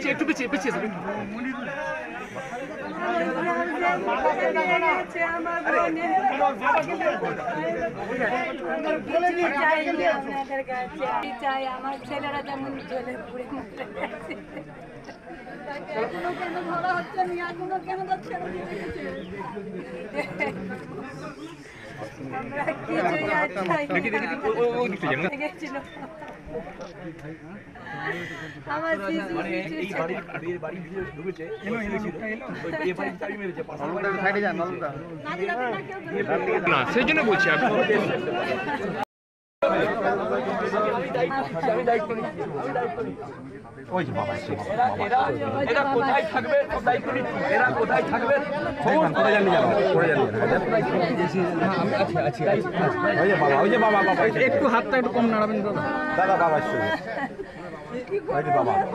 একটু পিছিয়ে আমার ছেলেরা যেমন জলে পুড়ে কেন ধরা হচ্ছে না, এখনো কেন যাচ্ছে আমার সেই জন্য বলছি এরা কোথায় থাকবে এরা কোথায় থাকবে একটু হাতটা একটু কম নাড়াবেন দাদা। দাদা বাবা বাবা